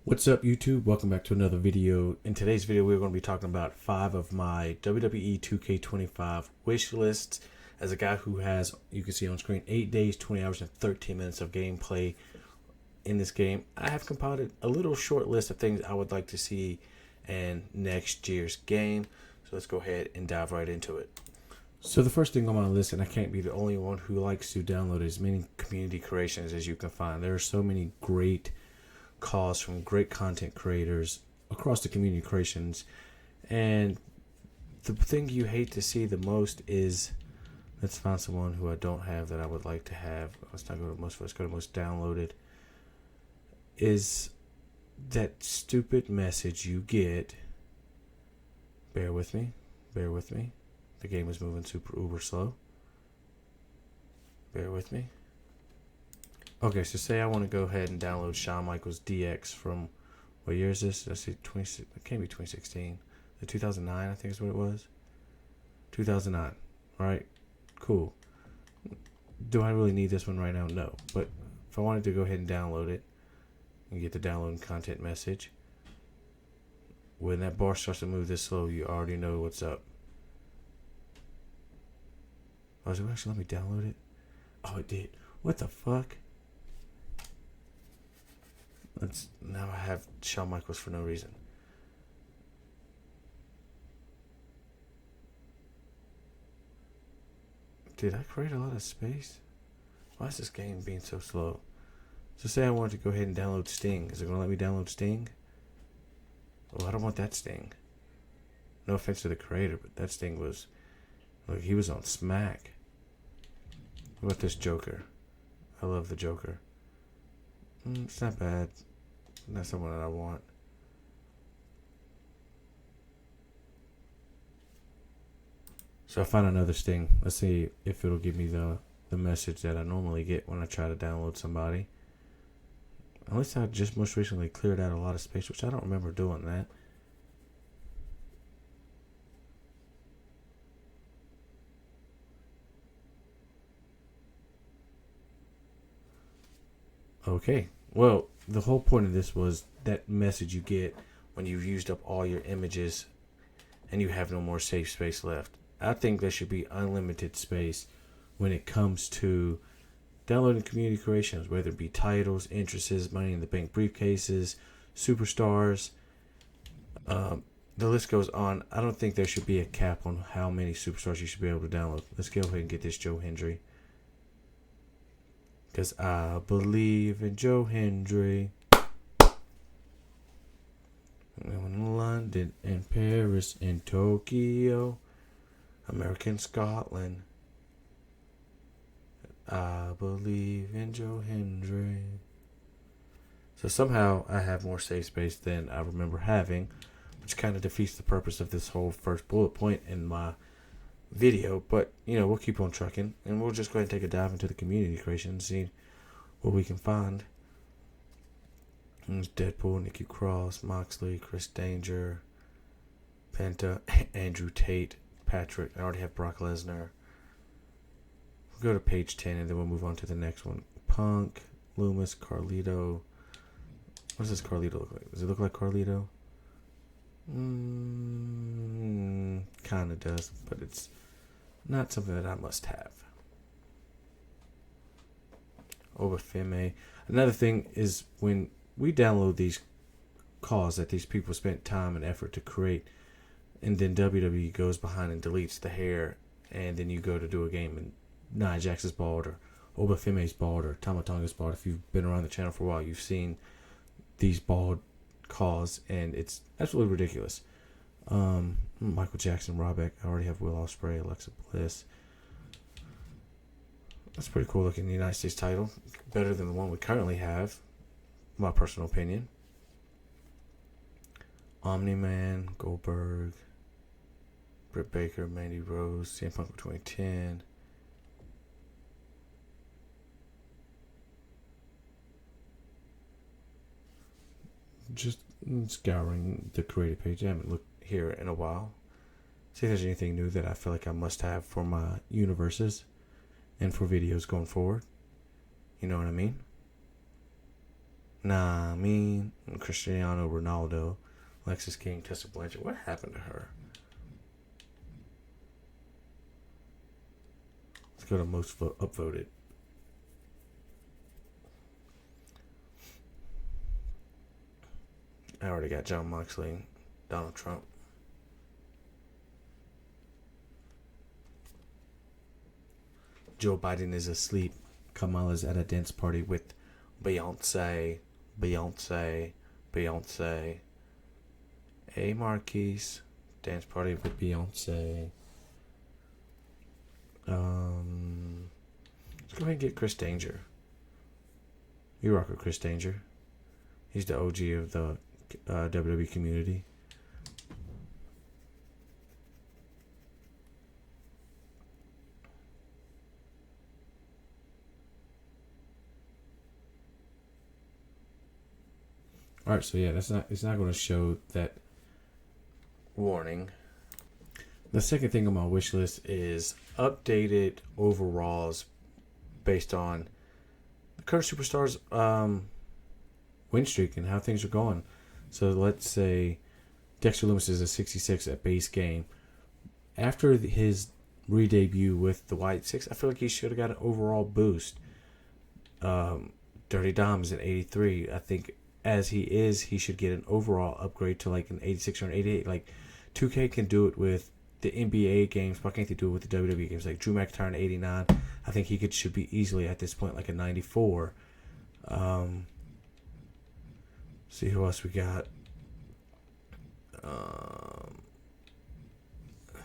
What's up, YouTube? Welcome back to another video. In today's video, we're going to be talking about 5 of my WWE 2K25 wish lists. As a guy who has, you can see on screen, 8 days, 20 hours, and 13 minutes of gameplay in this game, I have compiled a little short list of things I would like to see in next year's game. So let's go ahead and dive right into it. So the first thing on my list, and I can't be the only one who likes to download as many community creations as you can find. There are so many great calls from great content creators across the community creations, and the thing you hate to see the most is, let's find someone who I don't have that I would like to have. Let's not go to most. Let's go to most downloaded. Is that stupid message you get? Bear with me. Bear with me. The game is moving super uber slow. Bear with me. Okay, so say I want to go ahead and download Shawn Michaels DX from, what year is this? Let's see, 20. It can't be 2016. The 2009, I think is what it was. 2009. All right, cool. Do I really need this one right now? No. But if I wanted to go ahead and download it and get the download content message, when that bar starts to move this slow, you already know what's up. Oh, does it actually let me download it? Oh, it did. What the fuck? Now I have Shawn Michaels for no reason. Did I create a lot of space? Why is this game being so slow? So say I wanted to go ahead and download Sting. Is it going to let me download Sting? Oh, I don't want that Sting. No offense to the creator, but that Sting was... Look, he was on smack. What about this Joker? I love the Joker. It's not bad. Not someone that I want. So I found another Sting. Let's see if it'll give me the message that I normally get when I try to download somebody. Unless I just most recently cleared out a lot of space, which I don't remember doing that. Okay. Well, the whole point of this was that message you get when you've used up all your images and you have no more safe space left. I think there should be unlimited space when it comes to downloading community creations, whether it be titles, interests, Money in the Bank briefcases, superstars. The list goes on. I don't think there should be a cap on how many superstars you should be able to download. Let's go ahead and get this Joe Hendry. Because I believe in Joe Hendry. In London and Paris and Tokyo, American Scotland. I believe in Joe Hendry. So somehow I have more safe space than I remember having, which kind of defeats the purpose of this whole first bullet point in my video. But, we'll keep on trucking, and we'll just go ahead and take a dive into the community creation and see what we can find. There's Deadpool, Nikki Cross, Moxley, Chris Danger, Penta, Andrew Tate, Patrick. I already have Brock Lesnar. We'll go to page 10 and then we'll move on to the next one. Punk, Loomis, Carlito. What does this Carlito look like? Does it look like Carlito? Kind of does, but it's not something that I must have. Obafemi. Another thing is when we download these calls that these people spent time and effort to create, and then WWE goes behind and deletes the hair, and then you go to do a game and Nia Jax is bald, or Obafemi's bald, or Tama Tonga's bald. If you've been around the channel for a while, you've seen these bald calls, and it's absolutely ridiculous. Michael Jackson, Ryback. I already have Will Ospreay, Alexa Bliss. That's pretty cool looking United States title. Better than the one we currently have, my personal opinion. Omni-Man, Goldberg, Britt Baker, Mandy Rose, CM Punk for 2010. Just scouring the creative page. I haven't looked here in a while. See if there's anything new that I feel like I must have for my universes and for videos going forward. You know what I mean? Nah, I mean Cristiano Ronaldo, Lexus King, Tessa Blanchard. What happened to her? Let's go to most upvoted. I already got John Moxley, Donald Trump. Joe Biden is asleep. Kamala's at a dance party with Beyonce. Hey, Marquise. Dance party with Beyonce. Let's go ahead and get Chris Danger. You rock with Chris Danger. He's the OG of the WWE community. All right, so yeah, it's not going to show that warning. The second thing on my wish list is updated overalls based on the current superstars' win streak and how things are going. So let's say Dexter Lumis is a 66 at base game. After his re-debut with the White Six, I feel like he should have got an overall boost. Dirty Dom is an 83. I think as he is, he should get an overall upgrade to like an 86 or an 88. Like 2K can do it with the NBA games. Why can't they do it with the WWE games? Like Drew McIntyre an 89. I think he should be easily at this point like a 94. See who else we got.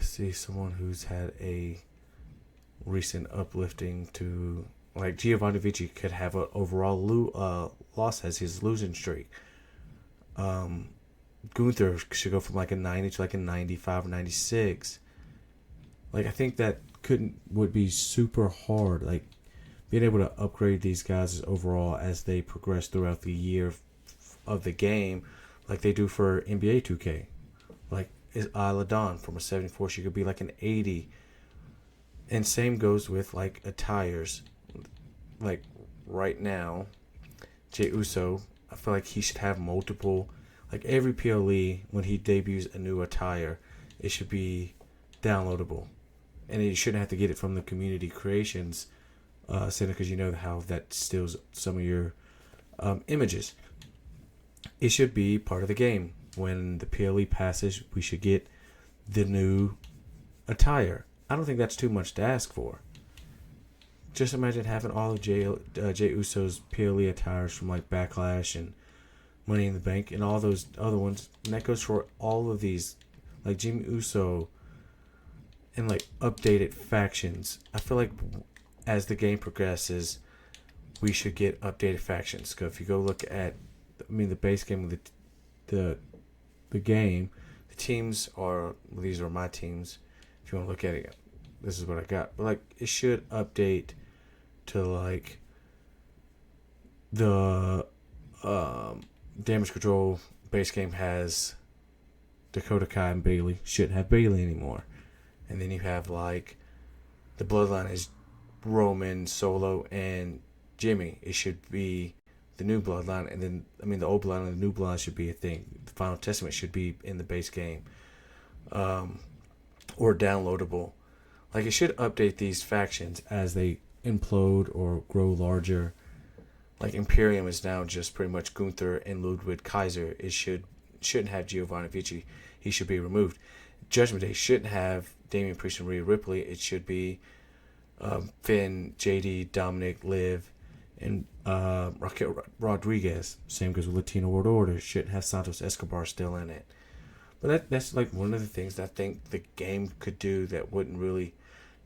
See someone who's had a recent uplifting to, like Giovanni Vici could have an overall loss as his losing streak. Gunther should go from like a 90 to like a 95 or 96. Like I think that would be super hard. Like being able to upgrade these guys overall as they progress throughout the year of the game, like they do for NBA 2K. Like Isla Dawn from a 74, she could be like an 80. And same goes with like attires. Like right now, Jey Uso, I feel like he should have multiple. Like every PLE, when he debuts a new attire, it should be downloadable, and you shouldn't have to get it from the community creations center because you know how that steals some of your images. It should be part of the game. When the PLE passes, we should get the new attire. I don't think that's too much to ask for. Just imagine having all of Jey Uso's PLE attires from like Backlash and Money in the Bank and all those other ones. And that goes for all of these, like Jimmy Uso and like updated factions. I feel like as the game progresses, we should get updated factions. Because if you go look at, the base game of the game, the teams are, these are my teams. If you want to look at it, this is what I got. But like it should update to like the Damage Control base game has Dakota Kai and Bailey. Shouldn't have Bailey anymore. And then you have like the Bloodline is Roman, Solo, and Jimmy. It should be the new Bloodline, and then the old Bloodline and the new Bloodline should be a thing. The Final Testament should be in the base game, or downloadable. Like it should update these factions as they implode or grow larger. Like Imperium is now just pretty much Gunther and Ludwig Kaiser. It shouldn't have Giovanni Vici. He should be removed. Judgment Day shouldn't have Damian Priest and Rhea Ripley. It should be Finn, JD, Dominic, Liv, and Raquel Rodriguez. Same goes with Latino World Order. Shouldn't have Santos Escobar still in it. But that's like one of the things that I think the game could do that wouldn't really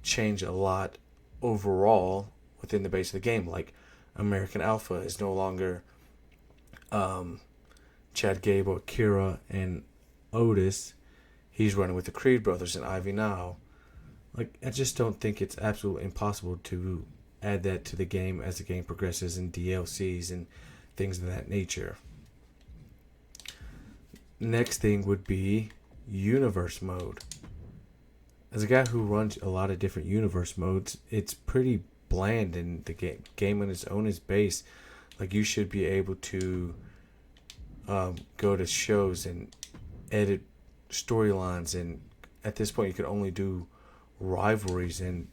change a lot overall within the base of the game. Like American Alpha is no longer Chad Gable, Kira, and Otis. He's running with the Creed brothers and Ivy now. Like I just don't think it's absolutely impossible to add that to the game as the game progresses and DLCs and things of that nature. Next thing would be universe mode. As a guy who runs a lot of different universe modes, it's pretty bland in the game on its own is base. Like, you should be able to go to shows and edit storylines, and at this point you could only do rivalries, and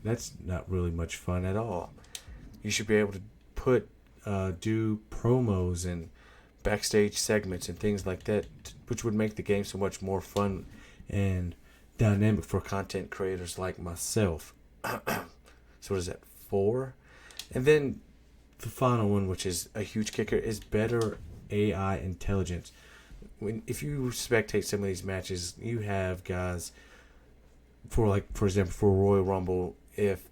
that's not really much fun at all. You should be able to do promos and backstage segments and things like that, which would make the game so much more fun and dynamic for content creators like myself. So what is that, 4? And then the final one, which is a huge kicker, is better AI intelligence. If you spectate some of these matches, you have guys, for example, for Royal Rumble, if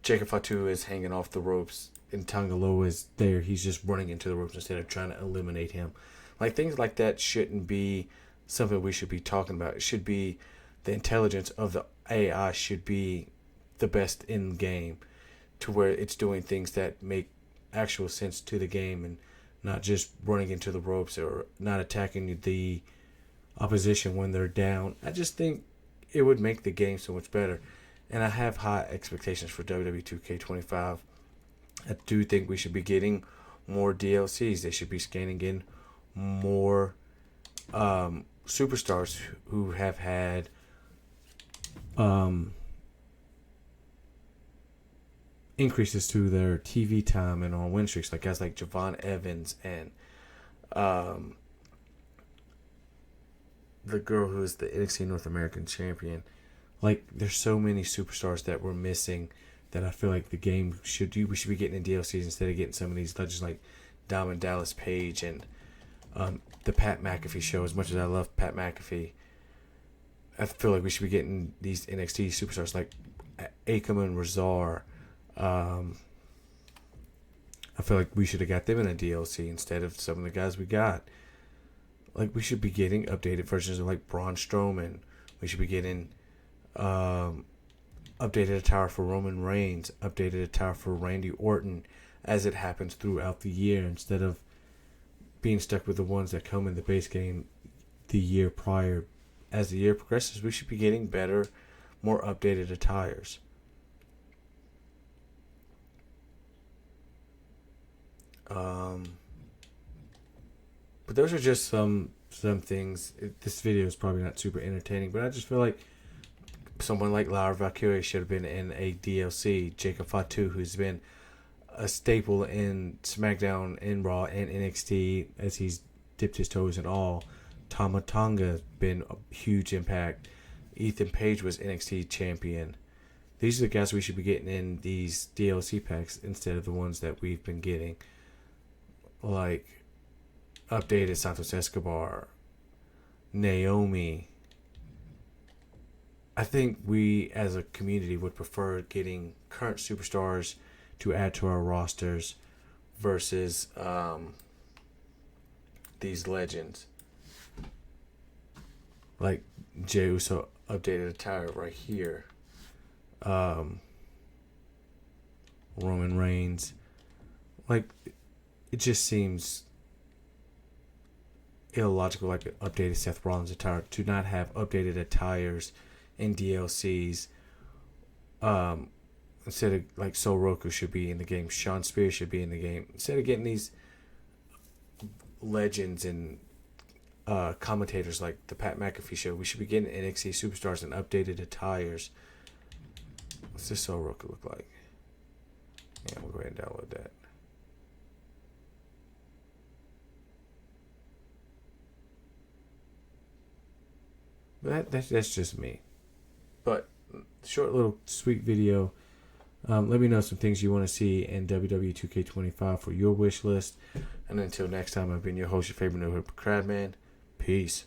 Jacob Fatu is hanging off the ropes and Tangaloa is there, he's just running into the ropes instead of trying to eliminate him. Like, things like that shouldn't be something we should be talking about. It should be the intelligence of the AI should be the best in the game, to where it's doing things that make actual sense to the game and not just running into the ropes or not attacking the opposition when they're down. I just think it would make the game so much better. And I have high expectations for WWE 2K25. I do think we should be getting more DLCs. They should be scanning in more superstars who have had increases to their TV time and on win streaks, like guys like Javon Evans and the girl who is the NXT North American champion. Like, there's so many superstars that we're missing that I feel like the game should do. We should be getting in DLCs instead of getting some of these legends like Diamond Dallas Page and the Pat McAfee show. As much as I love Pat McAfee, I feel like we should be getting these NXT superstars like Akam and Razar. I feel like we should have got them in a DLC instead of some of the guys we got. Like, we should be getting updated versions of like Braun Strowman. We should be getting updated attire for Roman Reigns, updated attire for Randy Orton as it happens throughout the year, instead of being stuck with the ones that come in the base game the year prior. As the year progresses, we should be getting better, more updated attires. But those are just some things. This video is probably not super entertaining, but I just feel like someone like Laura Valkyrie should have been in a DLC. Jacob Fatu, who's been a staple in SmackDown, in Raw, and NXT, as he's dipped his toes in all. Tama Tonga's been a huge impact. Ethan Page was NXT champion. These are the guys we should be getting in these DLC packs instead of the ones that we've been getting. Like updated Santos Escobar, Naomi. I think we as a community would prefer getting current superstars to add to our rosters versus these legends. Like Jey Uso updated attire right here. Roman Reigns. Like, it just seems illogical, like updated Seth Rollins attire, to not have updated attires in DLCs. Instead of like Sol Roku should be in the game, Sean Spears should be in the game. Instead of getting these legends and commentators like the Pat McAfee show, we should be getting NXT superstars and updated attires. What's this Sol Roku look like? Yeah, we'll go ahead and download that. But that's just me. But short little sweet video. Let me know some things you want to see in WWE 2K25 for your wish list. And until next time, I've been your host, your favorite neighborhood crowd man. Peace.